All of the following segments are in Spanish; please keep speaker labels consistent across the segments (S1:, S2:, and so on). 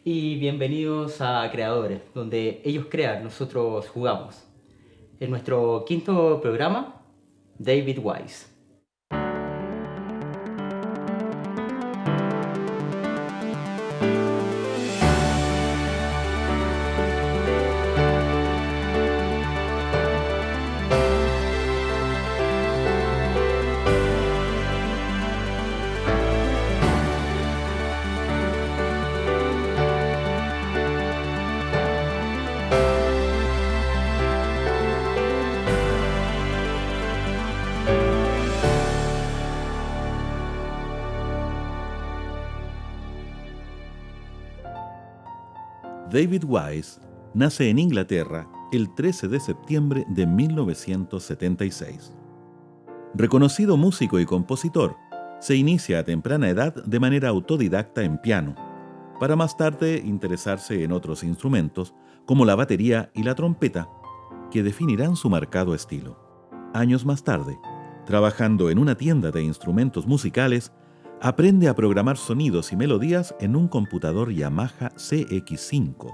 S1: Y bienvenidos a Creadores, donde ellos crean, nosotros jugamos. En nuestro quinto programa, David Wise.
S2: David Wise nace en Inglaterra el 13 de septiembre de 1976. Reconocido músico y compositor, se inicia a temprana edad de manera autodidacta en piano, para más tarde interesarse en otros instrumentos como la batería y la trompeta, que definirán su marcado estilo. Años más tarde, trabajando en una tienda de instrumentos musicales, aprende a programar sonidos y melodías en un computador Yamaha CX5.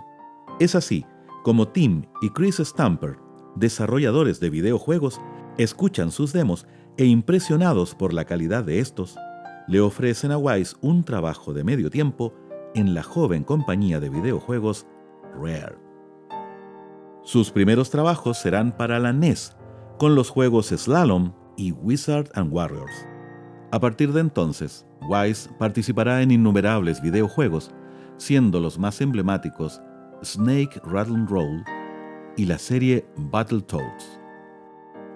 S2: Es así como Tim y Chris Stamper, desarrolladores de videojuegos, escuchan sus demos e impresionados por la calidad de estos, le ofrecen a Wise un trabajo de medio tiempo en la joven compañía de videojuegos Rare. Sus primeros trabajos serán para la NES, con los juegos Slalom y Wizard and Warriors. A partir de entonces, Wise participará en innumerables videojuegos, siendo los más emblemáticos Snake Rattle Roll y la serie Battletoads.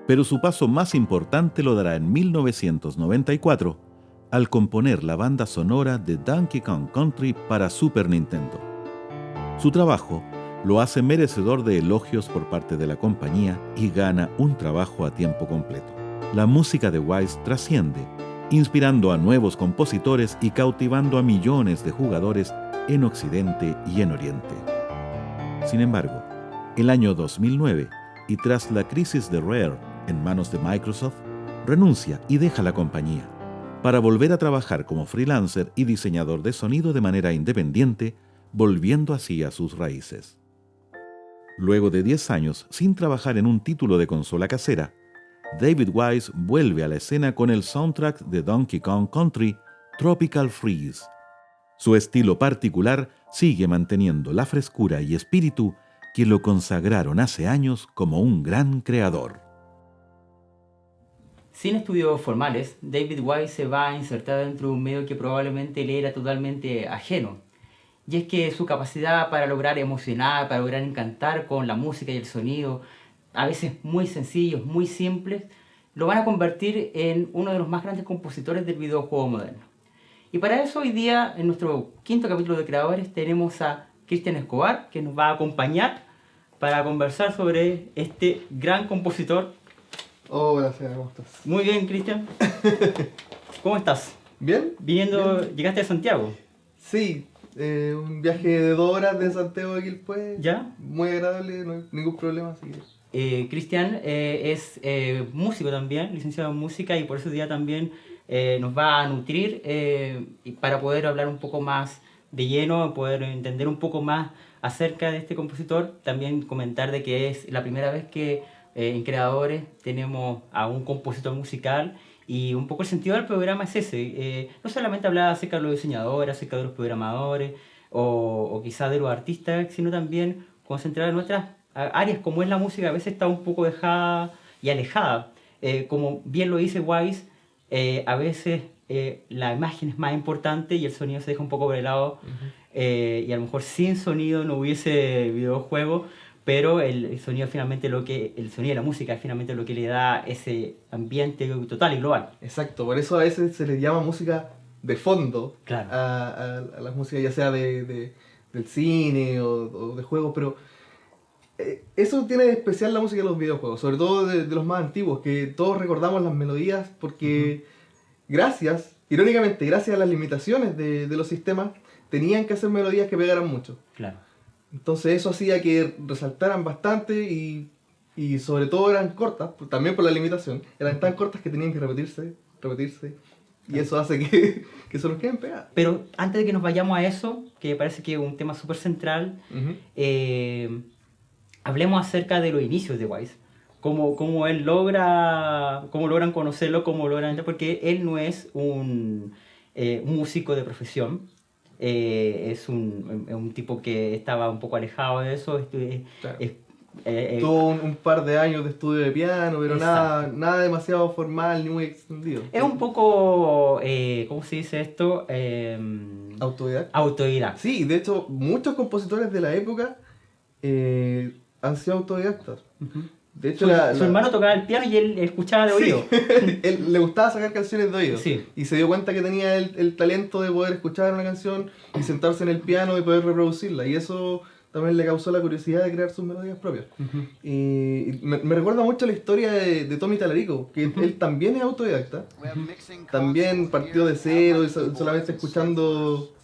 S2: Pero su paso más importante lo dará en 1994, al componer la banda sonora de Donkey Kong Country para Super Nintendo. Su trabajo lo hace merecedor de elogios por parte de la compañía y gana un trabajo a tiempo completo. La música de Wise trasciende, inspirando a nuevos compositores y cautivando a millones de jugadores en Occidente y en Oriente. Sin embargo, el año 2009, y tras la crisis de Rare en manos de Microsoft, renuncia y deja la compañía, para volver a trabajar como freelancer y diseñador de sonido de manera independiente, volviendo así a sus raíces. Luego de 10 años sin trabajar en un título de consola casera, David Wise vuelve a la escena con el soundtrack de Donkey Kong Country, Tropical Freeze. Su estilo particular sigue manteniendo la frescura y espíritu que lo consagraron hace años como un gran creador.
S1: Sin estudios formales, David Wise se va a insertar dentro de un medio que probablemente le era totalmente ajeno. Y es que su capacidad para lograr emocionar, para lograr encantar con la música y el sonido, a veces muy sencillos, muy simples, lo van a convertir en uno de los más grandes compositores del videojuego moderno. Y para eso hoy día, en nuestro quinto capítulo de Creadores, tenemos a Cristian Escobar, que nos va a acompañar para conversar sobre este gran compositor.
S3: Hola, Seba, ¿cómo estás?
S1: Muy bien, Cristian. ¿Cómo estás?
S3: ¿Bien?
S1: Bien. Llegaste a Santiago.
S3: Sí, un viaje de 2 horas de Santiago a Quilpué.
S1: ¿Ya?
S3: Muy agradable, no hay ningún problema, así que...
S1: Cristian es músico también, licenciado en música, y por ese día también nos va a nutrir y para poder hablar un poco más de lleno, poder entender un poco más acerca de este compositor. También comentar de que es la primera vez que en Creadores tenemos a un compositor musical, y un poco el sentido del programa es ese, no solamente hablar acerca de los diseñadores, acerca de los programadores o quizás de los artistas, sino también concentrar en nuestras áreas como es la música. A veces está un poco dejada y alejada. Como bien lo dice Wise, a veces la imagen es más importante y el sonido se deja un poco por el lado. Y a lo mejor sin sonido no hubiese videojuego, pero el sonido finalmente el sonido de la música es finalmente lo que le da ese ambiente total y global.
S3: Exacto, por eso a veces se le llama música de fondo.
S1: Claro.
S3: A las músicas, ya sea del cine o de juegos, pero eso tiene de especial la música de los videojuegos, sobre todo de los más antiguos, que todos recordamos las melodías porque irónicamente, gracias a las limitaciones de los sistemas, tenían que hacer melodías que pegaran mucho.
S1: Claro.
S3: Entonces eso hacía que resaltaran bastante y sobre todo eran cortas, también por la limitación, eran tan cortas que tenían que repetirse Y eso hace que se nos queden pegadas.
S1: Pero antes de que nos vayamos a eso, que me parece que es un tema súper central, hablemos acerca de los inicios de Wise. Cómo él logra, cómo logran conocerlo, cómo logran... Porque él no es un músico de profesión, es un tipo que estaba un poco alejado de eso.
S3: Claro. Tuvo un par de años de estudio de piano, pero nada demasiado formal ni muy extendido.
S1: Es un poco, ¿cómo se dice esto? Autodidacta.
S3: Sí, de hecho, muchos compositores de la época han sido autodidactas.
S1: Uh-huh.
S3: De hecho,
S1: su hermano tocaba el piano y él escuchaba de oído.
S3: Él le gustaba sacar canciones de oído.
S1: Sí.
S3: Y se dio cuenta que tenía el talento de poder escuchar una canción y sentarse en el piano y poder reproducirla. Y eso también le causó la curiosidad de crear sus melodías propias. Uh-huh. Y me recuerda mucho la historia de Tommy Tallarico, que él también es autodidacta. También partió de cero y solamente escuchando...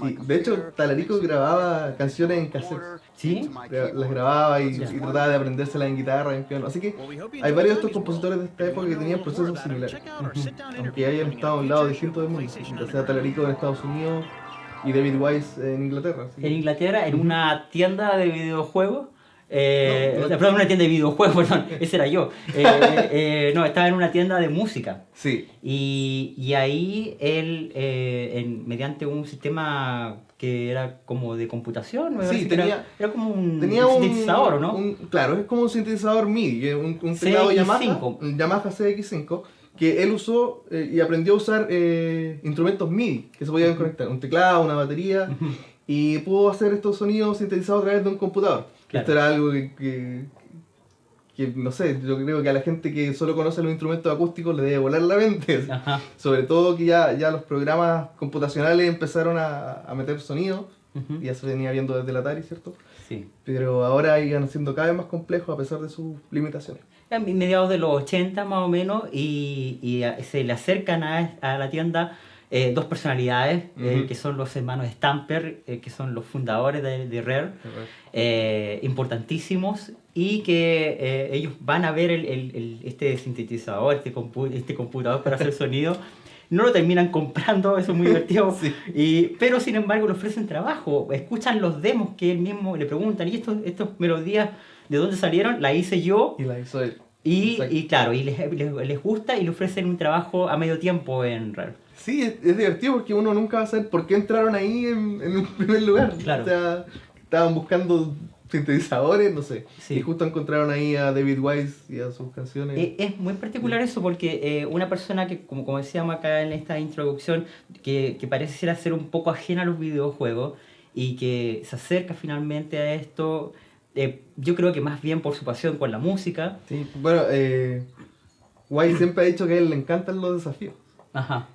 S3: Y de hecho, Tallarico grababa canciones en cassette.
S1: ¿Sí?
S3: Las grababa y trataba de aprendérselas en guitarra, en piano. Así que hay varios de estos compositores de esta época que tenían procesos similares. Uh-huh. Aunque hayan estado a un lado distinto del mundo. Ya sea Tallarico en Estados Unidos y David Wise en Inglaterra. ¿Sí?
S1: En Inglaterra, en una tienda de videojuegos. Perdón, una tienda de videojuegos, perdón, ese era yo. No, estaba en una tienda de música.
S3: Sí.
S1: Y ahí él, mediante un sistema que era como de computación, ¿no?
S3: Sí,
S1: era como un sintetizador, ¿no?
S3: Claro, es como un sintetizador MIDI, un teclado Yamaha CX5, que él usó y aprendió a usar instrumentos MIDI que se podían conectar, un teclado, una batería, y pudo hacer estos sonidos sintetizados a través de un computador. Claro. Esto era algo que no sé, yo creo que a la gente que solo conoce los instrumentos acústicos le debe volar la mente. Ajá. Sobre todo que ya los programas computacionales empezaron a meter sonido, y ya se venía viendo desde el Atari, ¿cierto?
S1: Sí.
S3: Pero ahora iban siendo cada vez más complejos a pesar de sus limitaciones.
S1: A mediados de los 80 más o menos, y se le acercan a la tienda dos personalidades, que son los hermanos Stamper, que son los fundadores de Rare, importantísimos, y que ellos van a ver este sintetizador, este computador para hacer sonido. No lo terminan comprando, eso es muy divertido, sí. Pero sin embargo le ofrecen trabajo, escuchan los demos que él mismo le preguntan, ¿y estas melodías de dónde salieron? La hice yo.
S3: Y la hizo él.
S1: Y claro, y les gusta y le ofrecen un trabajo a medio tiempo en Rare.
S3: Sí, es divertido porque uno nunca va a saber por qué entraron ahí en un primer lugar.
S1: Claro.
S3: O sea, estaban buscando sintetizadores, no sé. Sí. Y justo encontraron ahí a David Wise y a sus canciones.
S1: Es muy particular eso porque una persona que, como decíamos acá en esta introducción, que parece ser un poco ajena a los videojuegos y que se acerca finalmente a esto, yo creo que más bien por su pasión con la música.
S3: Sí, bueno, Wise siempre ha dicho que a él le encantan los desafíos.
S1: Ajá.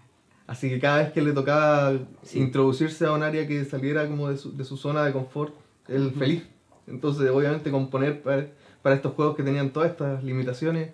S3: Así que cada vez que le tocaba introducirse a un área que saliera como de su zona de confort, él feliz. Entonces, obviamente, componer para estos juegos que tenían todas estas limitaciones,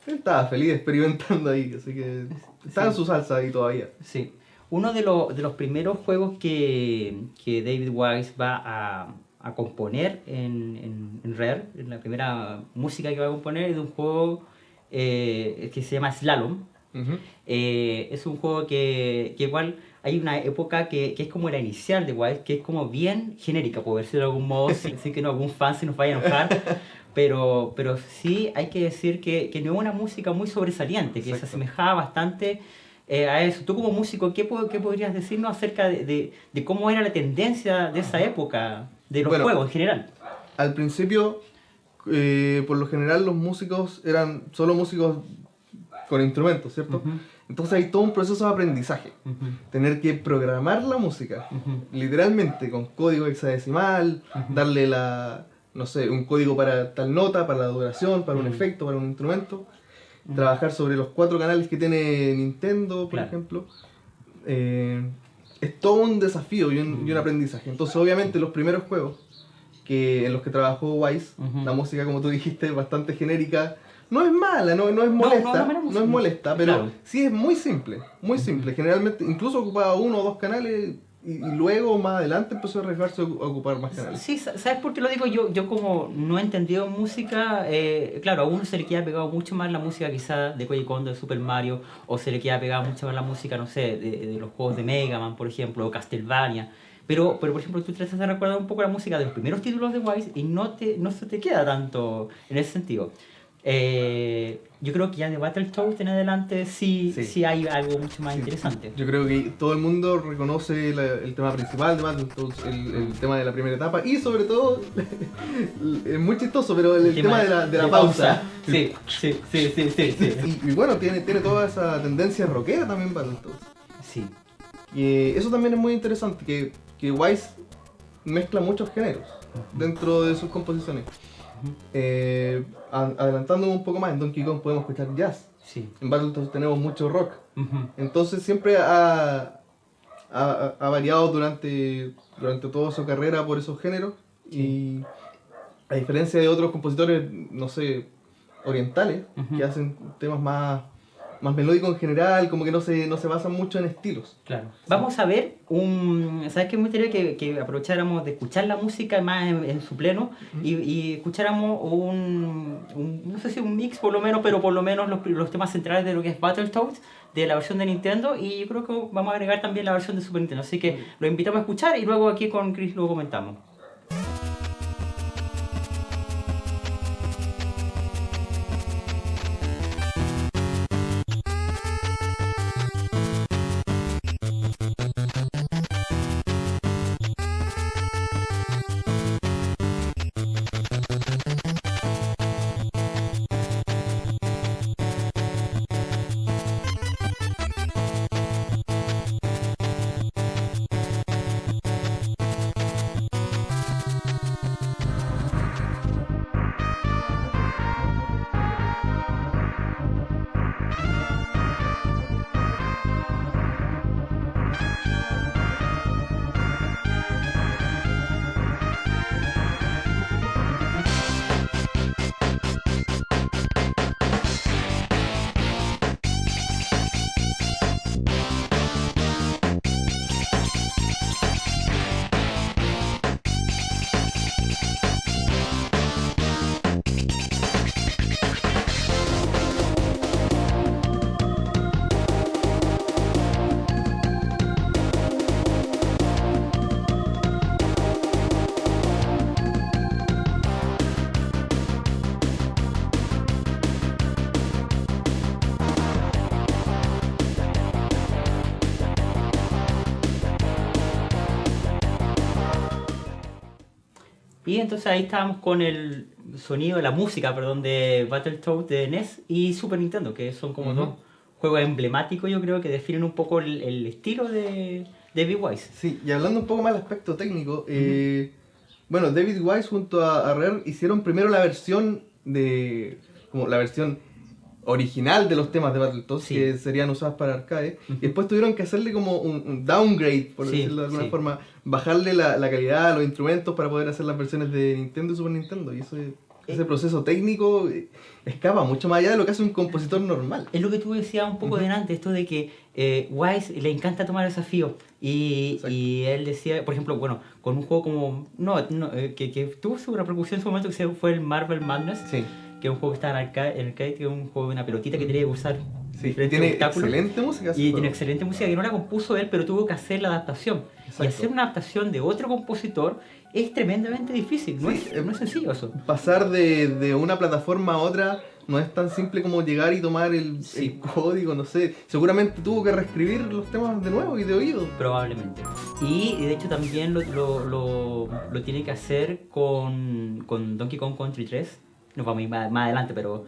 S3: él estaba feliz experimentando ahí, así que estaba en su salsa ahí todavía.
S1: Sí. Uno de los primeros juegos que David Wise va a componer en Rare, en la primera música que va a componer, es de un juego que se llama Slalom. Uh-huh. Es un juego que igual hay una época que es como la inicial de Wise, que es como bien genérica, por decirlo de algún modo, así que no algún fan se nos vaya a enojar, pero sí hay que decir que no es una música muy sobresaliente, que se asemejaba bastante a eso. Tú como músico, ¿qué podrías decirnos acerca de cómo era la tendencia de esa época, de los juegos en general?
S3: Al principio, por lo general los músicos eran solo músicos con instrumentos, ¿cierto? Uh-huh. Entonces hay todo un proceso de aprendizaje. Uh-huh. Tener que programar la música, literalmente, con código hexadecimal, darle un código para tal nota, para la duración, para un efecto, para un instrumento, trabajar sobre los 4 canales que tiene Nintendo, por ejemplo. Es todo un desafío y un aprendizaje. Entonces, obviamente, los primeros juegos en los que trabajó Wise, la música, como tú dijiste, es bastante genérica. No es mala, no es molesta, no es molesta, pero sí es muy simple, muy simple. Generalmente, incluso ocupaba 1 o 2 canales y luego, más adelante, empezó a arriesgarse a ocupar más canales.
S1: Sí, ¿sabes por qué lo digo? Yo como no he entendido música, claro, a uno se le queda pegado mucho más la música quizás de Koji Kondo, de Super Mario, o se le queda pegado mucho más la música, no sé, de los juegos de Mega Man, por ejemplo, o Castlevania. Pero por ejemplo, tú tratas de recordar un poco la música de los primeros títulos de Wise y no se te queda tanto en ese sentido. Yo creo que ya de Battletoads en adelante sí hay algo mucho más interesante.
S3: Yo creo que todo el mundo reconoce el tema principal de Battletoads, el tema de la primera etapa y sobre todo, es muy chistoso, pero el tema de la pausa.
S1: Sí.
S3: Y bueno, tiene toda esa tendencia rockera también Battletoads.
S1: Sí.
S3: Y eso también es muy interesante, que Wise mezcla muchos géneros dentro de sus composiciones. Adelantándome un poco más, en Donkey Kong podemos escuchar jazz.
S1: Sí.
S3: En Battletoads tenemos mucho rock. Entonces siempre ha variado durante toda su carrera por esos géneros. Y a diferencia de otros compositores, no sé, orientales, que hacen temas más melódicos en general, como que no se basan mucho en estilos.
S1: Claro. Vamos a ver ¿sabes qué? Me gustaría que aprovecháramos de escuchar la música más en su pleno y escucháramos no sé si un mix por lo menos, pero por lo menos los temas centrales de lo que es Battletoads, de la versión de Nintendo, y yo creo que vamos a agregar también la versión de Super Nintendo. Así que lo invitamos a escuchar y luego aquí con Chris lo comentamos. Y entonces ahí estábamos con el sonido, la música, perdón, de Battletoads de NES y Super Nintendo, que son como dos juegos emblemáticos, yo creo, que definen un poco el estilo de David Wise.
S3: Sí, y hablando un poco más del aspecto técnico, bueno, David Wise junto a Rare hicieron primero la versión como la versión original de los temas de Battletoads, que serían usadas para arcade, y después tuvieron que hacerle como un downgrade, por decirlo de alguna forma, bajarle la calidad a los instrumentos para poder hacer las versiones de Nintendo y Super Nintendo, y ese proceso técnico escapa mucho más allá de lo que hace un compositor normal.
S1: Es lo que tú decías un poco delante, esto de que Wise le encanta tomar desafíos, y él decía, por ejemplo, bueno, con un juego como, que tuvo su repercusión en su momento, que fue el Marvel Madness, que es un juego que está en arcade, que es un juego de una pelotita que tenía que usar diferentes
S3: tiene
S1: obstáculos.
S3: Excelente música.
S1: Y tiene excelente música que no la compuso él, pero tuvo que hacer la adaptación. Exacto. Y hacer una adaptación de otro compositor es tremendamente difícil, no es sencillo eso.
S3: Pasar de una plataforma a otra no es tan simple como llegar y tomar el código, no sé. Seguramente tuvo que reescribir los temas de nuevo y de oído.
S1: Probablemente. Y de hecho también lo tiene que hacer con Donkey Kong Country 3. Nos vamos a ir más adelante, pero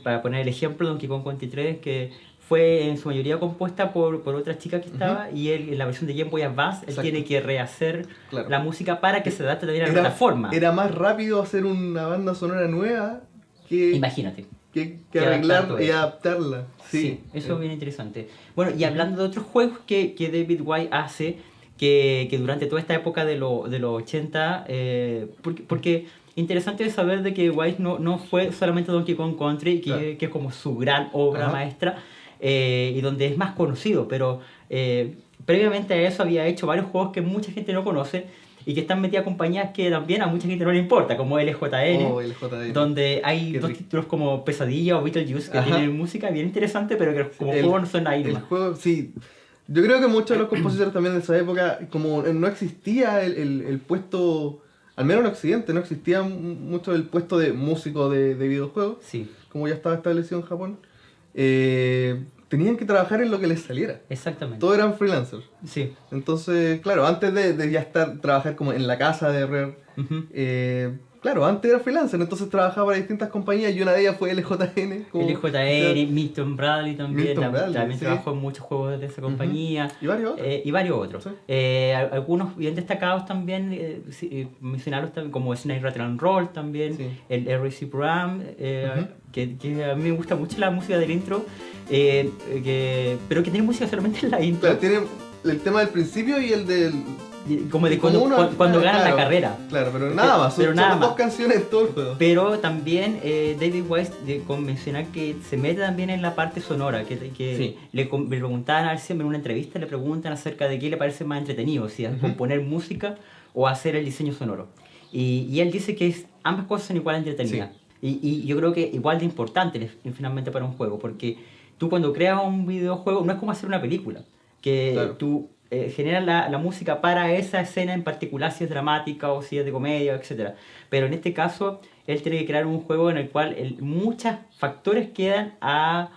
S1: para poner el ejemplo, Donkey Kong Country 3, que fue en su mayoría compuesta por otra chica que estaba, y él, en la versión de Game Boy Advance, él tiene que rehacer la música para que se adapte también a la plataforma.
S3: Era más rápido hacer una banda sonora nueva que...
S1: Imagínate.
S3: Que arreglar y adaptarla.
S1: Sí, eso es bien interesante. Bueno, y hablando de otros juegos que David Wise hace, que durante toda esta época de los 80, porque interesante saber de que Wise no fue solamente Donkey Kong Country, que es como su gran obra maestra, y donde es más conocido, pero previamente a eso había hecho varios juegos que mucha gente no conoce y que están metidas compañías que también a mucha gente no le importa, como LJN,
S3: LJN.
S1: donde hay
S3: Qué
S1: dos
S3: rico.
S1: títulos como Pesadilla o Beetlejuice que
S3: Ajá.
S1: tienen música bien interesante, pero que como juego no son ahí
S3: El
S1: nomás.
S3: juego, sí. Yo creo que muchos de los compositores también de esa época, como no existía el puesto, al menos en Occidente, no existía mucho el puesto de músico de videojuegos,
S1: Sí,
S3: como ya estaba establecido en Japón, tenían que trabajar en lo que les saliera.
S1: exactamente.
S3: Todos eran freelancers.
S1: Sí.
S3: Entonces, claro, antes de ya trabajar como en la casa de Rare,
S1: Ujú.
S3: claro, antes era freelancer, entonces trabajaba para distintas compañías y una de ellas fue LJN.
S1: LJN, Milton Bradley también,
S3: Milton Bradley,
S1: también
S3: sí.
S1: trabajó en muchos juegos de esa compañía.
S3: Y varios otros.
S1: Y varios otros.
S3: Sí.
S1: Algunos bien destacados también, mencionarlos también, como Snake Rattle and Roll también,
S3: Sí.
S1: el RC Program,
S3: Ujú.
S1: que a mí me gusta mucho la música del intro, pero que tiene música solamente en la intro.
S3: Claro, tiene el tema del principio y el del...
S1: Como de
S3: como
S1: cuando ganan
S3: claro,
S1: la carrera.
S3: Claro, pero nada más,
S1: Pero
S3: son
S1: nada
S3: dos
S1: más.
S3: canciones en todo el juego.
S1: Pero también David Wise con mencionar que se mete también en la parte sonora, que
S3: Sí.
S1: le preguntaban a él siempre en una entrevista, le preguntan acerca de qué le parece más entretenido, si es componer música o hacer el diseño sonoro. Y él dice que ambas cosas son igual entretenidas. Y yo creo que igual de importante finalmente para un juego, porque tú cuando creas un videojuego no es como hacer una película, que
S3: Claro.
S1: tú generas la música para esa escena en particular, si es dramática o si es de comedia, etc. Pero en este caso, él tiene que crear un juego en el cual muchos factores quedan a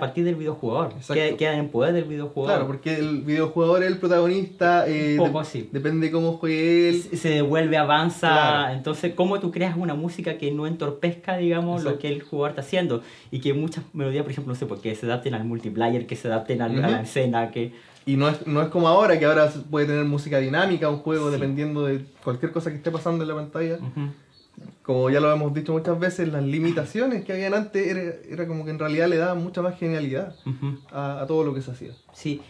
S1: partir del videojugador,
S3: Exacto.
S1: quedan en poder del videojugador.
S3: Claro, porque el videojugador es el protagonista,
S1: Un poco así.
S3: depende de cómo juegue él.
S1: Se devuelve, avanza,
S3: Claro.
S1: entonces cómo tú creas una música que no entorpezca, digamos, lo
S3: Exacto.
S1: que el jugador está haciendo y que muchas melodías, por ejemplo, no sé, porque se adapten al multiplayer, que se adapten a la
S3: Ujú.
S1: escena, que
S3: Y no es como ahora, que ahora puede tener música dinámica, un juego,
S1: Sí.
S3: dependiendo de cualquier cosa que esté pasando en la pantalla.
S1: Ujú.
S3: Como ya lo hemos dicho muchas veces, las limitaciones que habían antes era como que en realidad le daban mucha más genialidad
S1: Ujú.
S3: a todo lo que se hacía.
S1: Sí,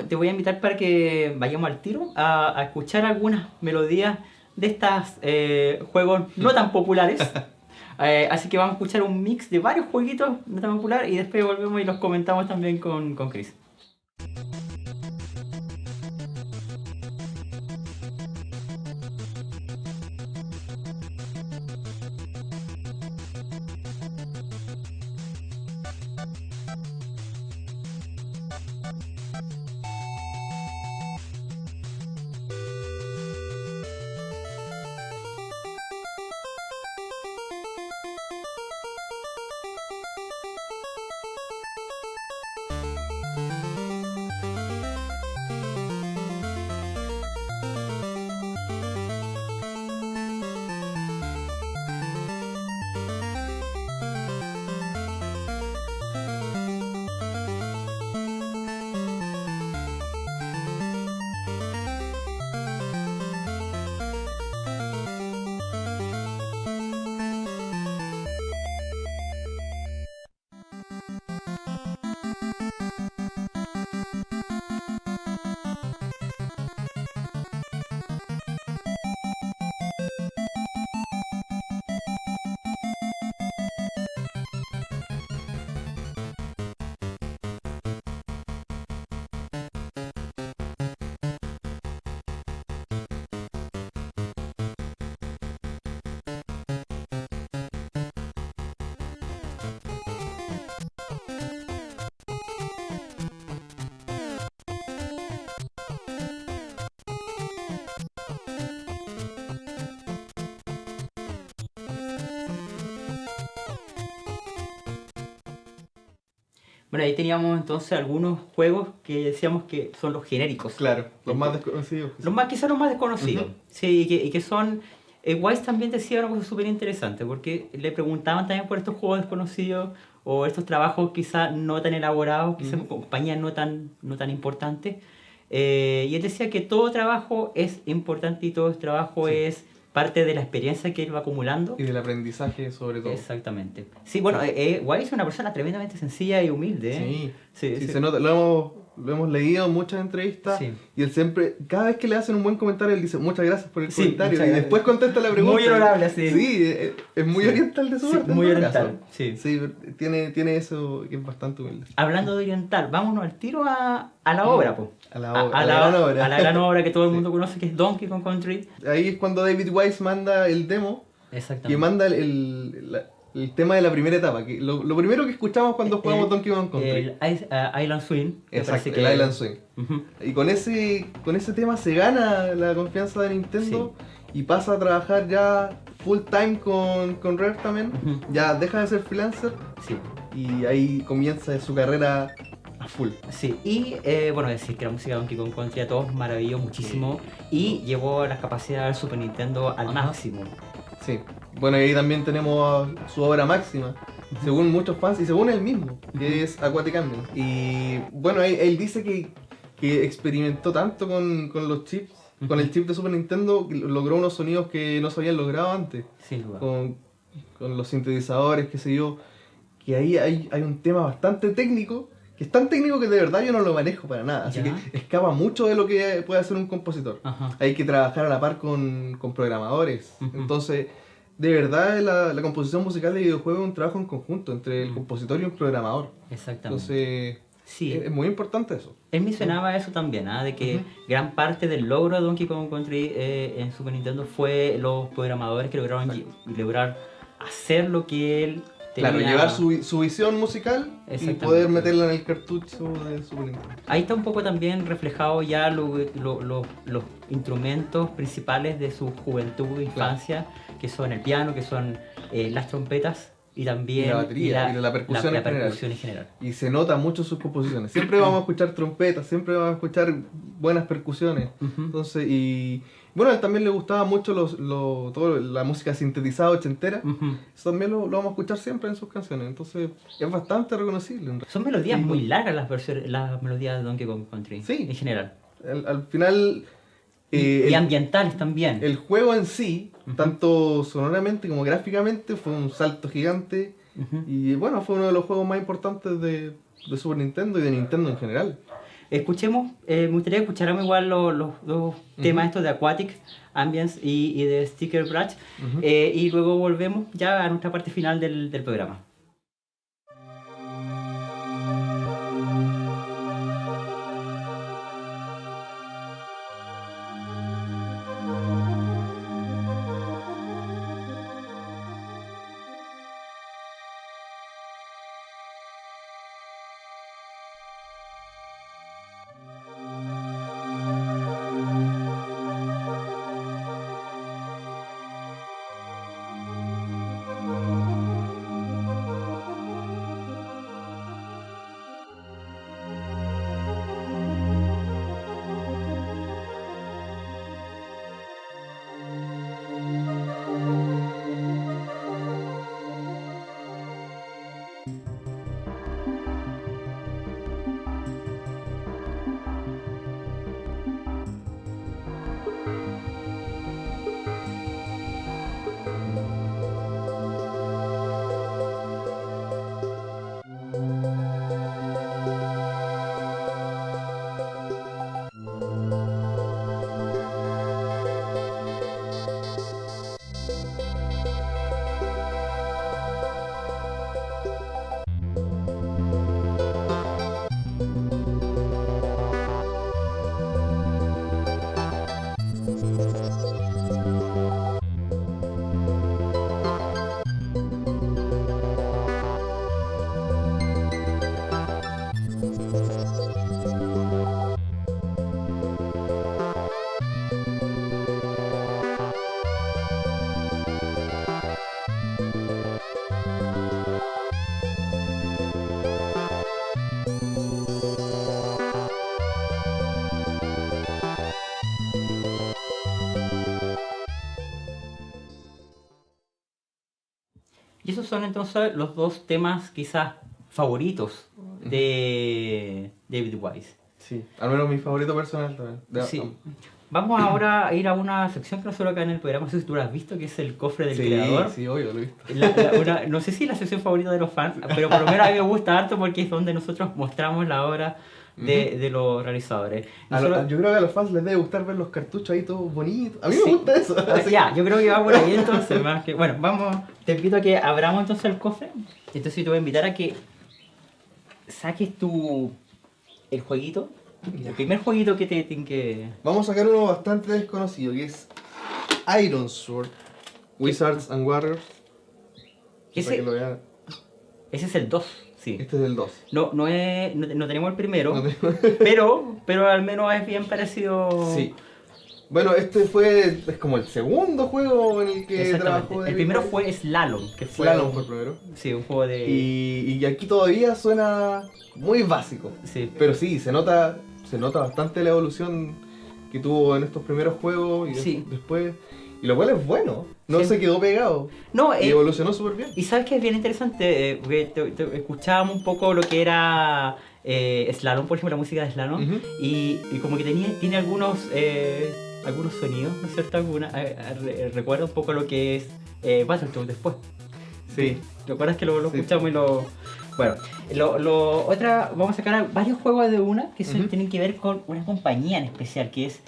S1: te voy a invitar para que vayamos al tiro a escuchar algunas melodías de estos juegos no tan populares. Así que vamos a escuchar un mix de varios jueguitos no tan populares y después volvemos y los comentamos también con Chris. Bueno, ahí teníamos entonces algunos juegos que decíamos que son los genéricos.
S3: Claro, los más desconocidos.
S1: Quizás los más desconocidos.
S3: Ujú.
S1: Sí, y que son... Wise también decía una cosa súper interesante, porque le preguntaban también por estos juegos desconocidos o estos trabajos quizás no tan elaborados, quizás con compañías no tan importantes. Y él decía que todo trabajo es importante y todo trabajo
S3: Sí.
S1: es parte de la experiencia que él va acumulando.
S3: Y del aprendizaje sobre todo.
S1: Exactamente. Sí, bueno, Wise es una persona tremendamente sencilla y humilde. ¿eh?
S3: Sí,
S1: Sí,
S3: sí,
S1: sí.
S3: se nota, lo hemos lo hemos leído en muchas entrevistas,
S1: Sí.
S3: y él siempre, cada vez que le hacen un buen comentario, él dice muchas gracias por el
S1: Sí,
S3: comentario,
S1: muchas
S3: y
S1: gracias.
S3: después contesta la pregunta.
S1: Muy honorable, sí.
S3: Sí, es muy
S1: Sí.
S3: oriental de su
S1: Sí,
S3: parte. en
S1: muy
S3: todo
S1: oriental,
S3: caso.
S1: sí.
S3: Sí, tiene eso que es bastante humilde.
S1: Hablando de oriental, vámonos al tiro a la obra, po.
S3: A la obra,
S1: a
S3: la gran obra.
S1: a la gran obra que todo el
S3: Sí.
S1: mundo conoce, que es Donkey Kong Country.
S3: Ahí es cuando David Wise manda el demo, que
S1: Exactamente.
S3: manda el tema de la primera etapa. Que lo primero que escuchamos cuando jugamos Donkey Kong Country.
S1: El Island Swing. me
S3: Exacto,
S1: parece
S3: el Island Swing.
S1: Ujú.
S3: Y con ese tema se gana la confianza de Nintendo y pasa a trabajar ya full time con Rare también.
S1: Ujú.
S3: Ya deja de ser freelancer
S1: Sí.
S3: y ahí comienza su carrera a full.
S1: Sí, y bueno, decir que la música de Donkey Kong Country a todos maravilló muchísimo y llevó las capacidades del Super Nintendo al
S3: Ajá.
S1: máximo.
S3: Sí. Bueno, y ahí también tenemos su obra máxima, según muchos fans y según él mismo, que es Aquatic Ambience. Y bueno, él dice que experimentó tanto con los chips, con el chip de Super Nintendo, que logró unos sonidos que no se habían logrado antes,
S1: Sin duda.
S3: con los sintetizadores, qué sé yo, que ahí hay un tema bastante técnico, que es tan técnico que de verdad yo no lo manejo para nada, así
S1: Ya.
S3: que escapa mucho de lo que puede hacer un compositor.
S1: Ajá.
S3: Hay que trabajar a la par con programadores.
S1: Ujú.
S3: Entonces, de verdad, la composición musical de videojuegos es un trabajo en conjunto entre el compositor y un programador.
S1: Exactamente.
S3: Entonces,
S1: Sí.
S3: es muy importante eso.
S1: Él mencionaba eso también, ¿ah? De que
S3: Ujú.
S1: gran parte del logro de Donkey Kong Country en Super Nintendo fue los programadores que lograron lograr hacer lo que él tenía.
S3: Claro, llevar su visión musical y
S1: Exactamente.
S3: poder meterla en el cartucho de Super Nintendo.
S1: Ahí está un poco también reflejado ya los instrumentos principales de su juventud e infancia, que son el piano, que son las trompetas y también
S3: Y la batería, y la percusión en general.
S1: percusión en general.
S3: Y se nota mucho en sus composiciones. Siempre vamos a escuchar trompetas, siempre vamos a escuchar buenas percusiones.
S1: Ujú.
S3: Entonces, y bueno, a él también le gustaba mucho toda la música sintetizada ochentera.
S1: Ujú.
S3: Eso también lo vamos a escuchar siempre en sus canciones. Entonces, es bastante reconocible. En realidad.
S1: Son melodías
S3: Sí.
S1: muy largas las melodías de Donkey Kong Country,
S3: Sí.
S1: en general.
S3: Al final,
S1: Y ambientales también.
S3: el juego en sí,
S1: Ujú.
S3: tanto sonoramente como gráficamente, fue un salto gigante.
S1: Ujú.
S3: Y bueno, fue uno de los juegos más importantes de Super Nintendo y de Nintendo en general.
S1: Escuchemos, me gustaría escuchar igual los dos temas estos de Aquatic Ambience y de Sticker Brush,
S3: Ujú.
S1: y luego volvemos ya a nuestra parte final del programa. Y esos son entonces los dos temas quizás favoritos de David Wise.
S3: Sí, al menos mi favorito personal también.
S1: Sí. Vamos ahora a ir a una sección que nosotros acá en el programa, no sé si tú lo has visto, que es el cofre del creador.
S3: Sí, obvio, lo he visto.
S1: No sé si es la sección favorita de los fans, pero por lo menos a mí me gusta harto porque es donde nosotros mostramos la obra de los realizadores.
S3: Yo creo que a los fans les debe gustar ver los cartuchos ahí todos bonitos. A mí me
S1: Sí.
S3: gusta eso. Así
S1: Ya, yo creo que va por ahí entonces. Más que, bueno, vamos, te invito a que abramos entonces el cofre. Entonces te voy a invitar a que saques el jueguito. El primer jueguito que te tiene que...
S3: Vamos a sacar uno bastante desconocido, que es Iron Sword, Wizards and Warriors. Para que lo vean.
S1: Ese es el 2, sí.
S3: Este es el 2.
S1: No tenemos el primero,
S3: No tenemos-
S1: pero al menos es bien parecido.
S3: Sí. Bueno, es como el segundo juego en el que
S1: Exactamente.
S3: trabajó.
S1: El
S3: David
S1: primero
S3: Wise.
S1: fue Slalom, que fue...
S3: Slalom fue el primero.
S1: Sí, un juego de...
S3: Y aquí todavía suena muy básico.
S1: Sí.
S3: Pero sí, se nota bastante la evolución que tuvo en estos primeros juegos y
S1: Sí.
S3: después. Y lo cual es bueno. No
S1: Sí.
S3: se quedó pegado.
S1: No,
S3: Y evolucionó súper bien.
S1: y sabes que es bien interesante, porque escuchábamos un poco lo que era Slalom, por ejemplo, la música de Slalom,
S3: Ujú.
S1: y como que tiene algunos sonidos, ¿no es cierto? Recuerda un poco lo que es Battletoads después.
S3: Sí.
S1: ¿Te acuerdas que lo
S3: Sí.
S1: escuchamos y lo... Bueno, vamos a sacar varios juegos de una que
S3: Ujú.
S1: tienen que ver con una compañía en especial, que es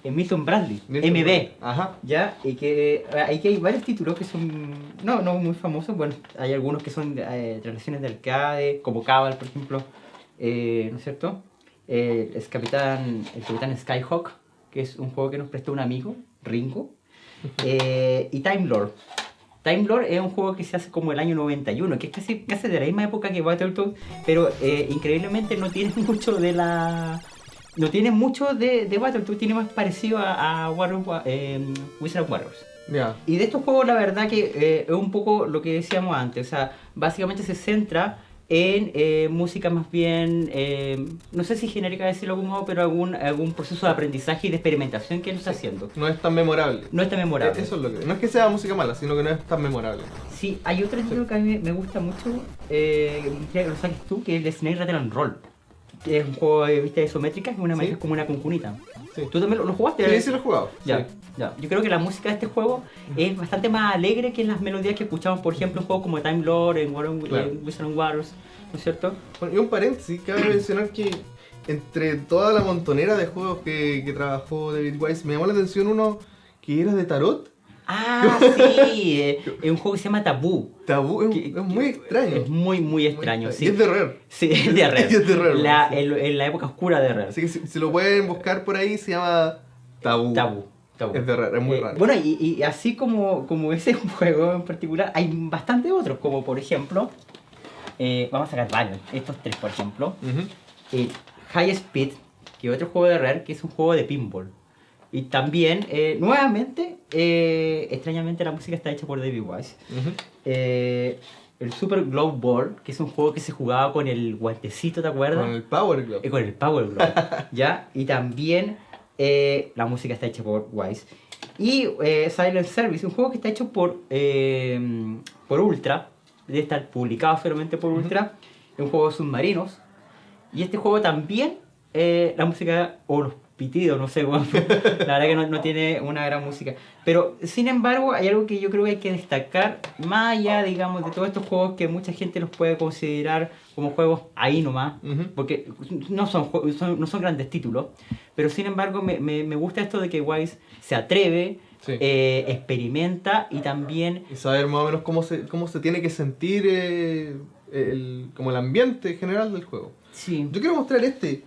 S1: Milton Bradley, MB.
S3: Ajá.
S1: ¿Ya? Y que aquí hay varios títulos que son no muy famosos. Bueno, hay algunos que son traducciones de arcade, como Cabal, por ejemplo. ¿No es cierto? El Capitán Skyhawk, que es un juego que nos prestó un amigo, Ringo. Y Time Lord. Time Lord es un juego que se hace como el año 91, que es casi de la misma época que Battletoads, pero increíblemente no tiene mucho de la... No tiene mucho de Battletoads, tiene más parecido a Wizard Warriors.
S3: Ya.
S1: Y de estos juegos la verdad que es un poco lo que decíamos antes, o sea, básicamente se centra en música más bien, no sé si genérica decirlo de algún modo, pero algún proceso de aprendizaje y de experimentación que él está haciendo.
S3: No es tan memorable.
S1: No está memorable.
S3: Eso es lo que. No es que sea música mala, sino que no es tan memorable.
S1: Sí, hay otro título que a mí me gusta mucho, quisiera que lo saques tú, que es el Snake Rattle and Roll. Que es un juego de vista isométrica, es una
S3: Sí.
S1: es como una cuncunita.
S3: Sí.
S1: ¿Tú también lo jugaste?
S3: Sí, lo he jugado.
S1: Ya,
S3: Sí.
S1: ya. Yo creo que la música de este juego es bastante más alegre que las melodías que escuchamos, por ejemplo, en juegos como Time Lord, en
S3: Claro.
S1: Wizard and Warriors, ¿no es cierto?
S3: Bueno, y un paréntesis, cabe mencionar que entre toda la montonera de juegos que trabajó David Wise, me llamó la atención uno que era de tarot.
S1: Ah, sí, es un juego que se llama Tabú.
S3: Tabú, es
S1: Que-
S3: muy extraño.
S1: Es muy extraño,
S3: Y
S1: sí.
S3: es de Rare.
S1: Sí, es de Rare.
S3: Y es de Rare, sí.
S1: En la época oscura de Rare.
S3: Así que si lo pueden buscar por ahí, se llama Tabú.
S1: Tabú.
S3: Es de Rare, es muy raro.
S1: Bueno, y así como ese juego en particular, hay bastante otros, como por ejemplo, vamos a sacar varios, estos tres por ejemplo.
S3: Ujú.
S1: High Speed, que es otro juego de Rare, que es un juego de pinball. Y también, nuevamente, extrañamente la música está hecha por David Wise.
S3: Ujú.
S1: El Super Glove Ball, que es un juego que se jugaba con el guantecito, ¿te acuerdas?
S3: Con el Power Glove.
S1: Con el Power Glove, ¿ya? Y también la música está hecha por Wise. Y Silent Service, un juego que está hecho por Ultra, debe estar publicado solamente por Ultra, es un juego de submarinos. Y este juego también, la música, o los pitidos, no sé, bueno, la verdad que no tiene una gran música. Pero, sin embargo, hay algo que yo creo que hay que destacar, más allá, digamos, de todos estos juegos que mucha gente los puede considerar como juegos ahí nomás,
S3: Ujú.
S1: porque no son grandes títulos, pero sin embargo me gusta esto de que Wise se atreve,
S3: Sí.
S1: experimenta y también...
S3: Y saber más o menos cómo se tiene que sentir como el ambiente general del juego.
S1: Sí.
S3: Yo quiero mostrar este,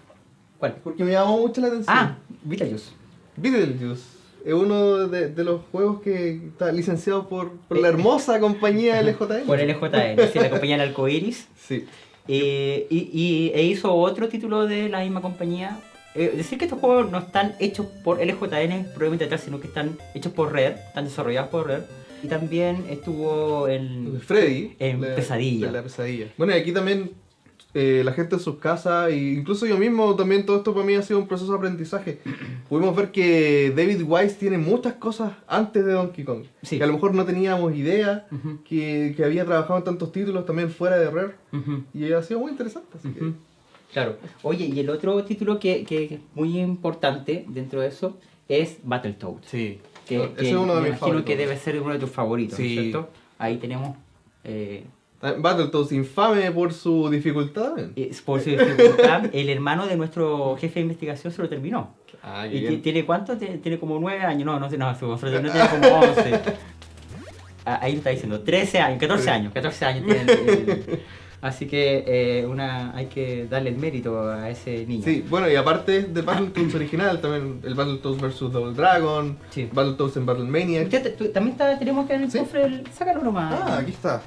S1: ¿Cuál?
S3: porque me llamó mucho la atención.
S1: Ah, Beetlejuice.
S3: Beetlejuice. Es uno de los juegos que está licenciado por la hermosa compañía LJN.
S1: Por LJN, sí, la compañía del Arcoiris.
S3: Sí.
S1: E hizo otro título de la misma compañía. Decir que estos juegos no están hechos por LJN probablemente tal, sino que están hechos por Rare, están desarrollados por Rare. Y también estuvo en
S3: Freddy.
S1: En Pesadilla.
S3: La pesadilla. Bueno, y aquí también la gente en sus casas, e incluso yo mismo, también todo esto para mí ha sido un proceso de aprendizaje. Pudimos ver que David Wise tiene muchas cosas antes de Donkey Kong.
S1: Sí.
S3: Que a lo mejor no teníamos idea,
S1: Ujú.
S3: que había trabajado en tantos títulos también fuera de Rare.
S1: Ujú.
S3: Y ha sido muy interesante. Así que...
S1: Ujú. Claro. Oye, y el otro título que es muy importante dentro de eso es Battletoads.
S3: Sí.
S1: Que
S3: Ese es uno de
S1: me
S3: mis
S1: imagino
S3: favoritos.
S1: que debe ser uno de tus favoritos, ¿no es
S3: Sí.
S1: cierto? Ahí tenemos
S3: Battletoads, infame por su dificultad.
S1: Por su dificultad, el hermano de nuestro jefe de investigación se lo terminó.
S3: Ah,
S1: ¿Y
S3: qué bien.
S1: tiene cuánto? Tiene como 9 años. No sé, no, no tiene como 11. Ahí lo está diciendo, 13 años, 14 años. 14 años tiene. Así que hay que darle el mérito a ese niño.
S3: Sí, bueno, y aparte del Battletoads original, también el Battletoads vs Double Dragon,
S1: Sí.
S3: Battletoads en Battlemania.
S1: También tenemos que en el
S3: ¿Sí?
S1: cofre, sácalo nomás.
S3: Ah, aquí está.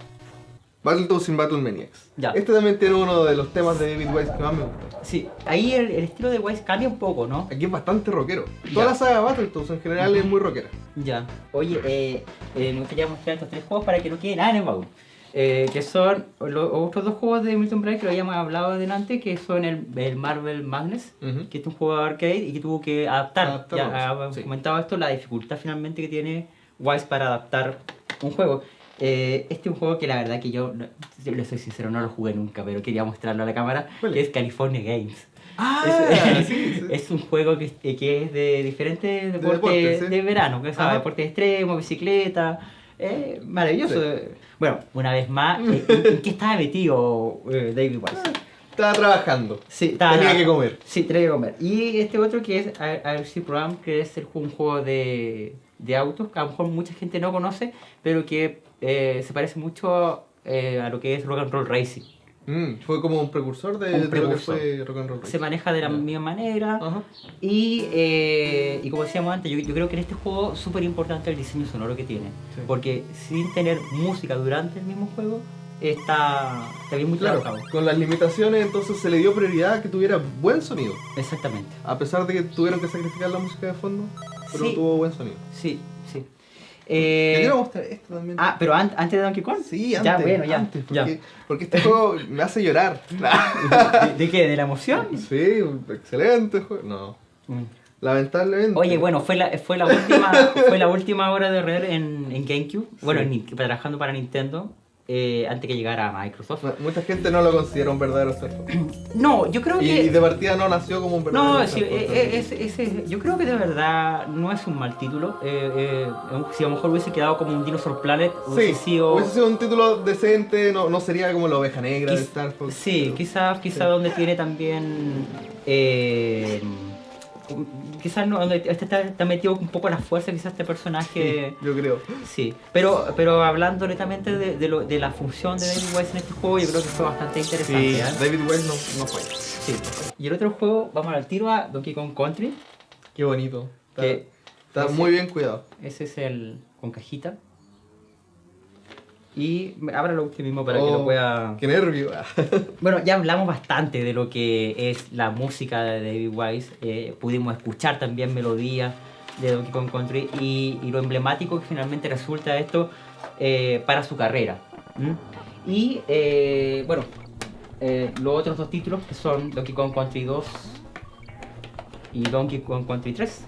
S3: Battletoads in Battlemaniacs.
S1: Ya.
S3: Este también tiene uno de los temas de David Wise que más me gusta.
S1: Sí, ahí el estilo de Wise cambia un poco, ¿no?
S3: Aquí es bastante rockero.
S1: Ya.
S3: Toda la saga Battletoads en general es muy rockera.
S1: Ya. Oye, me gustaría mostrar estos 3 juegos para que no quede nada en el baúl. Que son los otros 2 juegos de Milton Bradley que lo habíamos hablado adelante, que son el Marvel Madness,
S3: Ujú.
S1: que es un juego de arcade y que tuvo que adaptar.
S3: Adaptarlo,
S1: Ya habíamos
S3: sí.
S1: comentado esto, la dificultad finalmente que tiene Wise para adaptar un juego. Este es un juego que la verdad que yo le soy sincero, no lo jugué nunca, pero quería mostrarlo a la cámara,
S3: ¿Cuál
S1: que
S3: es?
S1: es California Games.
S3: Ah,
S1: Es,
S3: sí, sí.
S1: es un juego que es de diferentes deportes
S3: deportes,
S1: de
S3: ¿sí?
S1: verano, que
S3: Ajá.
S1: deportes extremos, bicicleta, maravilloso.
S3: Sí.
S1: Bueno, una vez más, ¿en qué estaba metido David Wise?
S3: Estaba trabajando.
S1: Sí,
S3: Tenía que comer.
S1: Sí, tenía que comer. Y este otro que es RC Program, que es un juego de autos, que a lo mejor mucha gente no conoce, pero que se parece mucho a lo que es Rock and Roll Racing.
S3: Fue como un precursor de lo que
S1: precursor.
S3: fue Rock and Roll
S1: Se
S3: Racing.
S1: maneja de la
S3: Ya.
S1: misma manera.
S3: Ajá.
S1: Y como decíamos antes, yo creo que en este juego es súper importante el diseño sonoro que tiene.
S3: Sí.
S1: Porque sin tener música durante el mismo juego, está bien muy
S3: Claro,
S1: trabajado.
S3: con las limitaciones entonces se le dio prioridad a que tuviera buen sonido.
S1: Exactamente.
S3: A pesar de que tuvieron que sacrificar la música de fondo, pero
S1: Sí.
S3: tuvo buen sonido.
S1: Sí, sí.
S3: Yo quiero mostrar esto también.
S1: Pero antes de Donkey Kong.
S3: Sí,
S1: Ya,
S3: antes,
S1: bueno, ya.
S3: antes,
S1: ya.
S3: porque este juego me hace llorar.
S1: ¿De qué? ¿De la emoción?
S3: Sí, un excelente juego. No,
S1: Mm.
S3: lamentablemente.
S1: Oye, bueno, fue la última hora de Rare en GameCube. Bueno,
S3: Sí.
S1: trabajando para Nintendo. Antes que llegara a Microsoft.
S3: Mucha gente no lo considera un verdadero surfer.
S1: No, yo creo
S3: Y
S1: que...
S3: de partida no nació como un verdadero
S1: No, sí,
S3: surfer.
S1: yo creo que de verdad no es un mal título. Si a lo mejor hubiese quedado como un Dinosaur Planet, hubiese
S3: Sí,
S1: sido...
S3: hubiese sido un título decente, no sería como la oveja negra de
S1: Quiz-
S3: Star Fox.
S1: Sí,
S3: pero-
S1: quizás
S3: sí.
S1: donde tiene también... quizás no, donde está metido un poco la fuerza, quizás este personaje...
S3: Sí, yo creo.
S1: Sí, pero hablando netamente de la función de David Wise en este juego, yo creo que fue bastante interesante.
S3: Sí,
S1: ¿eh?
S3: David Wise no falla.
S1: Sí. Y el otro juego, vamos al tiro a Donkey Kong Country,
S3: Qué bonito. Está,
S1: que
S3: está
S1: ese-
S3: muy bien cuidado.
S1: ese es el con cajita. Y ábralo usted mismo para que
S3: Oh,
S1: lo pueda...
S3: Qué nervio.
S1: Bueno, ya hablamos bastante de lo que es la música de David Wise. Pudimos escuchar también melodías de Donkey Kong Country y lo emblemático que finalmente resulta esto para su carrera. ¿Mm? Y bueno, los otros 2 títulos que son Donkey Kong Country 2 y Donkey Kong Country 3.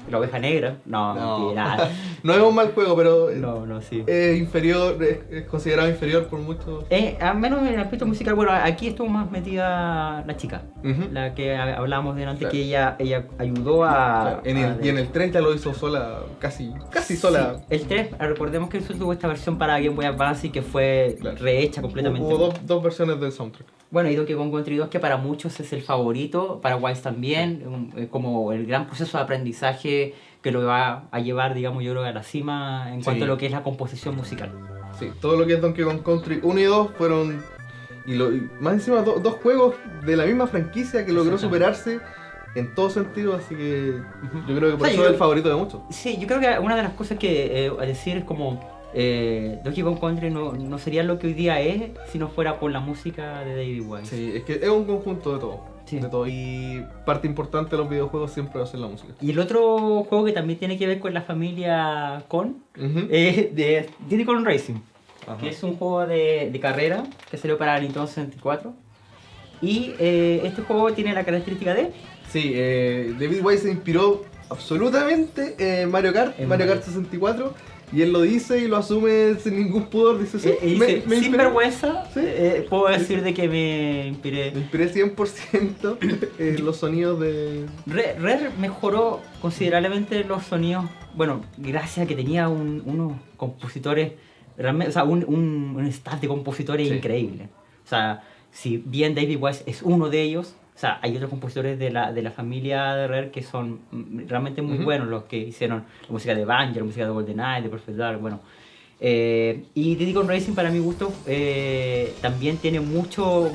S1: La oveja negra. No, mentira.
S3: No es un mal juego, pero
S1: No, sí.
S3: es inferior, es considerado inferior por muchos.
S1: Al menos en el aspecto musical, bueno, aquí estuvo más metida la chica,
S3: Ujú.
S1: la que hablábamos delante,
S3: Claro.
S1: que ella ayudó a...
S3: Claro, y en el 30 lo hizo sola, casi sola.
S1: Sí, el 3, recordemos que eso tuvo esta versión para Game Boy Advance y que fue
S3: Claro.
S1: rehecha completamente.
S3: Hubo dos versiones del soundtrack.
S1: Bueno, y Donkey Kong Country 2, que para muchos es el favorito, para Wise también, como el gran proceso de aprendizaje que lo va a llevar, digamos, yo creo, a la cima en cuanto a
S3: Sí.
S1: lo que es la composición musical.
S3: Sí, todo lo que es Donkey Kong Country 1 y 2 fueron. Y más encima, dos juegos de la misma franquicia que logró
S1: Exactamente.
S3: superarse en todo sentido, así que yo creo que por
S1: O sea,
S3: eso
S1: yo-
S3: es el favorito de muchos.
S1: Sí, yo creo que una de las cosas que a decir es como Donkey Kong Country no sería lo que hoy día es si no fuera por la música de David Wise.
S3: Sí, es que es un conjunto de todo.
S1: Sí.
S3: De todo. Y parte importante de los videojuegos siempre va a ser la música.
S1: Y el otro juego que también tiene que ver con la familia Con
S3: Ujú.
S1: es de Diddy Kong Racing,
S3: Ajá.
S1: que es un juego de carrera que salió para Nintendo 64. Y este juego tiene la característica de...
S3: Sí, David Wise se inspiró absolutamente en Mario Kart,
S1: En
S3: Mario
S1: Mario.
S3: Kart 64, y él lo dice y lo asume sin ningún pudor, dice, sí,
S1: y dice, sin
S3: inspiré.
S1: vergüenza,
S3: Sí.
S1: puedo decir de que me inspiré.
S3: Me inspiré 100% en los sonidos de...
S1: Rare mejoró considerablemente los sonidos, bueno, gracias a que tenía unos compositores realmente, o sea, un staff de compositores
S3: Sí.
S1: increíble. O sea, si bien David Wise es uno de ellos, o sea, hay otros compositores de la familia de Rare que son realmente muy
S3: Ujú.
S1: buenos, los que hicieron la música de Banjo, la música de GoldenEye, de Perfect Dark, bueno. Y Diddy Kong Racing, para mi gusto, también tiene mucho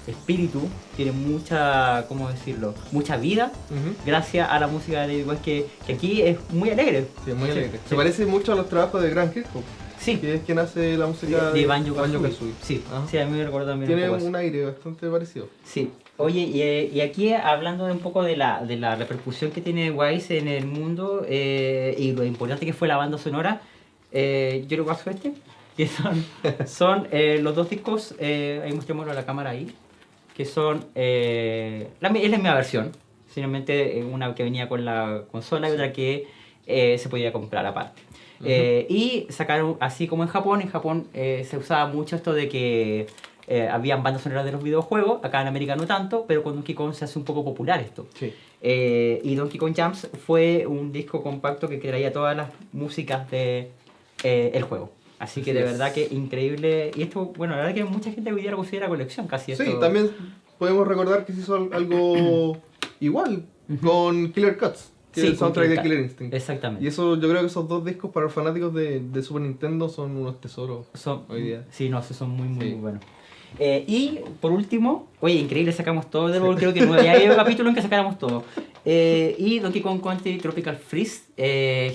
S1: espíritu, tiene mucha, ¿cómo decirlo? Mucha vida,
S3: Ujú.
S1: gracias a la música de David Wise, que aquí es muy alegre.
S3: Sí, muy alegre.
S1: Sí.
S3: Se parece mucho a los trabajos de Grant Kirkhope,
S1: Sí,
S3: que es quien hace la música
S1: de Banjo
S3: Banjo-Kazooie.
S1: Kazooie. Sí,
S3: Ajá.
S1: sí, a mí me recuerda también un
S3: Tiene
S1: poco eso.
S3: un aire bastante parecido.
S1: Sí. Oye, y aquí hablando de un poco de la repercusión que tiene Wise en el mundo y lo importante que fue la banda sonora, yo lo paso que son los dos discos, ahí mostrémoslo a la cámara ahí, que son, es la misma versión, simplemente una que venía con la consola y otra que se podía comprar aparte. Y sacaron, así como en Japón se usaba mucho esto de que habían bandas sonoras de los videojuegos, acá en América no tanto, pero con Donkey Kong se hace un poco popular esto.
S3: Sí.
S1: Y Donkey Kong Jams fue un disco compacto que traía todas las músicas de el juego. Así que
S3: Así
S1: de
S3: es.
S1: verdad que increíble. Y esto, bueno, la verdad que mucha gente hoy día lo considera colección casi.
S3: Sí,
S1: esto.
S3: también podemos recordar que se hizo algo igual con Killer Cuts, que
S1: Sí,
S3: es el
S1: con
S3: soundtrack de
S1: Killer
S3: Killer
S1: Cut.
S3: Instinct.
S1: Exactamente.
S3: Y eso, yo creo que esos dos discos para los fanáticos de Super Nintendo son unos tesoros hoy día.
S1: Sí, no, esos son muy
S3: Sí.
S1: buenos. Y por último, oye, increíble, sacamos todo de nuevo, creo que no había habido capítulo en que sacáramos todo. Y Donkey Kong Country Tropical Freeze,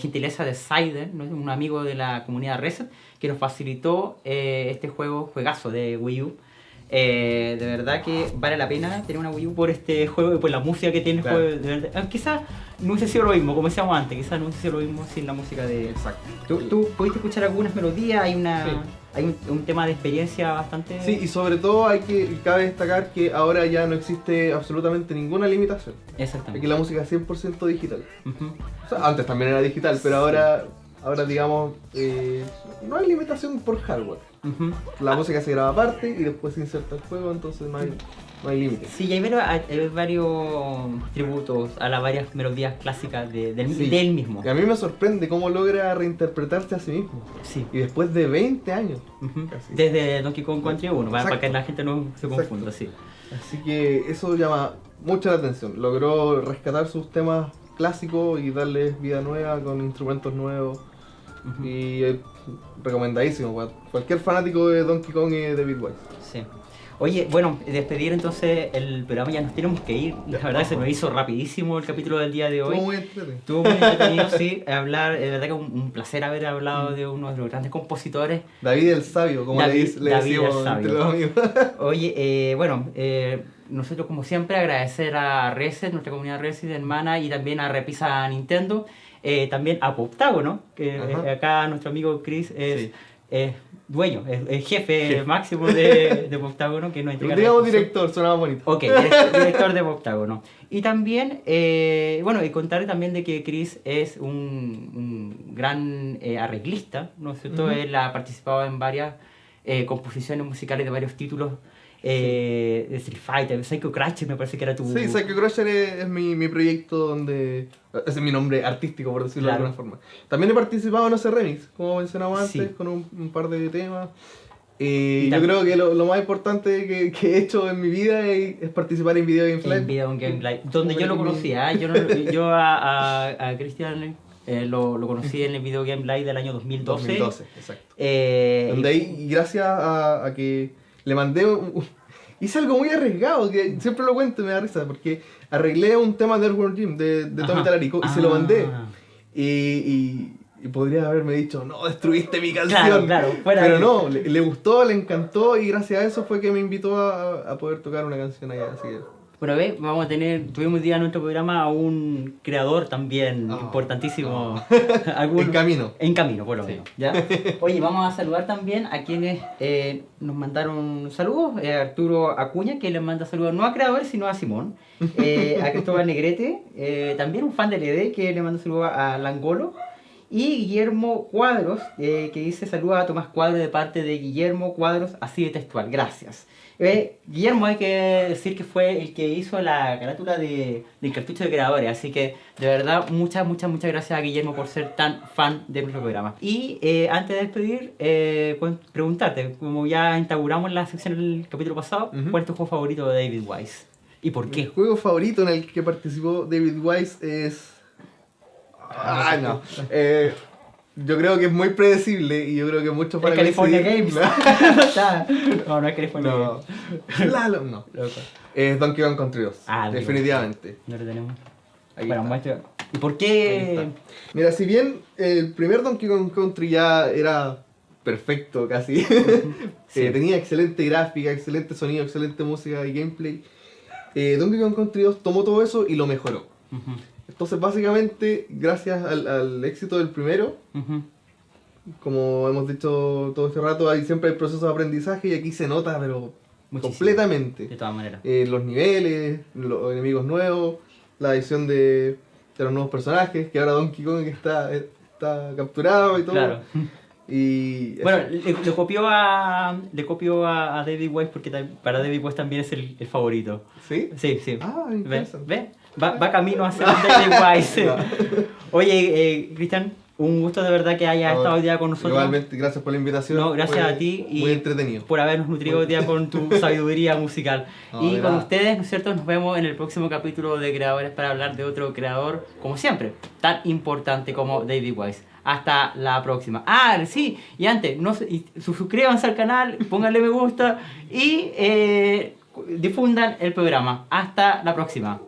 S1: gentileza de Saiden, ¿no? Un amigo de la comunidad Reset, que nos facilitó este juegazo de Wii U. De verdad que vale la pena tener una Wii U por este juego y por la música que tiene el
S3: Claro.
S1: juego. De verdad. Quizás no hubiese sido lo mismo, como decíamos antes, quizás no hubiese sido lo mismo sin la música de...
S3: Exacto.
S1: ¿Tú pudiste escuchar algunas melodías? Hay
S3: Sí.
S1: hay un tema de experiencia bastante...
S3: Sí, y sobre todo cabe destacar que ahora ya no existe absolutamente ninguna limitación. Aquí
S1: Exactamente.
S3: la música es 100% digital.
S1: Ujú.
S3: O sea, antes también era digital, pero ahora digamos, no hay limitación por hardware.
S1: Ujú.
S3: La música se graba aparte y después se inserta el juego, entonces no hay límite.
S1: Sí, hay varios tributos a las varias melodías clásicas del
S3: Sí.
S1: del mismo.
S3: Y a mí me sorprende cómo logra reinterpretarse a sí mismo.
S1: Sí.
S3: Y después de 20 años.
S1: Ujú.
S3: Casi.
S1: Desde Donkey Kong Country 1, para
S3: Exacto.
S1: que la gente no se
S3: Exacto.
S1: confunda, sí.
S3: Así que eso llama mucho la atención. Logró rescatar sus temas clásicos y darles vida nueva con instrumentos nuevos.
S1: Ujú.
S3: Y recomendadísimo para cualquier fanático de Donkey Kong y de David Wise.
S1: Sí. Oye, bueno, despedir entonces el programa, ya nos tenemos que ir. La verdad que se nos hizo rapidísimo el capítulo del día de hoy.
S3: Estuvo muy entretenido.
S1: Estuvo muy entretenido, sí, hablar, de verdad que un placer haber hablado de uno de los grandes compositores.
S3: David el Sabio, como
S1: David
S3: le
S1: el
S3: decimos
S1: Sabio.
S3: entre los amigos.
S1: Oye, nosotros como siempre agradecer a Reset, nuestra comunidad Reset hermana, y también a Repisa Nintendo, también a Poptágono, que
S3: Ajá.
S1: acá nuestro amigo Chris es,
S3: Sí.
S1: es dueño, es jefe máximo de Poptágono, que nos entrega la
S3: Digamos
S1: difusión.
S3: director, sonaba bonito.
S1: Ok, director de Octágono. Y también, y contarle también de que Chris es un gran arreglista, ¿no es cierto?
S3: Ujú.
S1: Él ha participado en varias composiciones musicales de varios títulos de Street Fighter, Psycho Crash me parece que era tu...
S3: Sí, Psycho Crusher es mi proyecto donde... Ese es mi nombre artístico, por decirlo
S1: Claro.
S3: de alguna forma. También he participado en ese remix, como mencionaba antes,
S1: Sí.
S3: con un par de temas.
S1: Y
S3: Yo
S1: también-
S3: creo que lo más importante que he hecho en mi vida es participar en Video Game
S1: en
S3: Live.
S1: Video Game Live, donde
S3: Como
S1: yo lo
S3: que mi-
S1: conocía, yo a Cristian lo conocí en el Video Game Live del año 2012.
S3: 2012, exacto.
S1: Eh,
S3: Donde ahí, y gracias a que le mandé hice algo muy arriesgado, que siempre lo cuento y me da risa, porque arreglé un tema de Earthworm Jim de Tommy
S1: Ajá.
S3: Talarico y se lo mandé.
S1: Ah.
S3: Y podría haberme dicho, no, destruiste mi canción.
S1: Claro, fuera
S3: Pero
S1: de-
S3: no, le gustó, le encantó y gracias a eso fue que me invitó a poder tocar una canción allá. Así que,
S1: Bueno, tuvimos hoy día en nuestro programa a un creador también
S3: Oh,
S1: importantísimo.
S3: en camino.
S1: En camino, por lo
S3: Sí.
S1: menos. ¿Ya? Oye, vamos a saludar también a quienes nos mandaron saludos. Arturo Acuña, que les manda saludos no a creadores, sino a Simón. A Cristóbal Negrete, también un fan del ED, que le manda saludos a Langolo. Y Guillermo Cuadros, que dice saluda a Tomás Cuadros de parte de Guillermo Cuadros, así de textual, gracias. Guillermo, hay que decir que fue el que hizo la carátula del cartucho de creadores, así que de verdad muchas gracias a Guillermo por ser tan fan de nuestro programa. Y antes de despedir, preguntarte, como ya instauramos la sección del capítulo pasado, ¿cuál es tu juego favorito de David Wise? ¿Y por qué?
S3: Mi juego favorito en el que participó David Wise es... no. Yo creo que es muy predecible y yo creo que muchos
S1: para California Games. No es California Games.
S3: No. Es Donkey Kong Country 2. Definitivamente.
S1: No lo tenemos. Bueno, muestra. ¿Y por qué?
S3: Mira, si bien el primer Donkey Kong Country ya era perfecto casi, tenía excelente gráfica, excelente sonido, excelente música y gameplay, Donkey Kong Country 2 tomó todo eso y lo mejoró. Entonces, básicamente, gracias al éxito del primero, como hemos dicho todo este rato, siempre hay procesos de aprendizaje y aquí se nota, pero muchísimo, completamente.
S1: De todas maneras.
S3: Los niveles, los enemigos nuevos, la adición de los nuevos personajes, que ahora Donkey Kong está capturado y todo. Claro. Y
S1: bueno, le copió a David Wise porque para David Wise también es el favorito.
S3: ¿Sí?
S1: Sí.
S3: Ah, interesante.
S1: ¿Ve? Va camino a ser David Wise. No. Oye, Cristian, un gusto de verdad que hayas estado hoy día con nosotros.
S3: Igualmente, gracias por la invitación.
S1: No, gracias a ti y
S3: muy entretenido.
S1: Por habernos nutrido hoy día con tu sabiduría musical. Y con ustedes, ¿no es cierto? Nos vemos en el próximo capítulo de Creadores para hablar de otro creador, como siempre, tan importante como David Wise. Hasta la próxima. Sí, y antes, suscríbanse al canal, pónganle me gusta y difundan el programa. Hasta la próxima.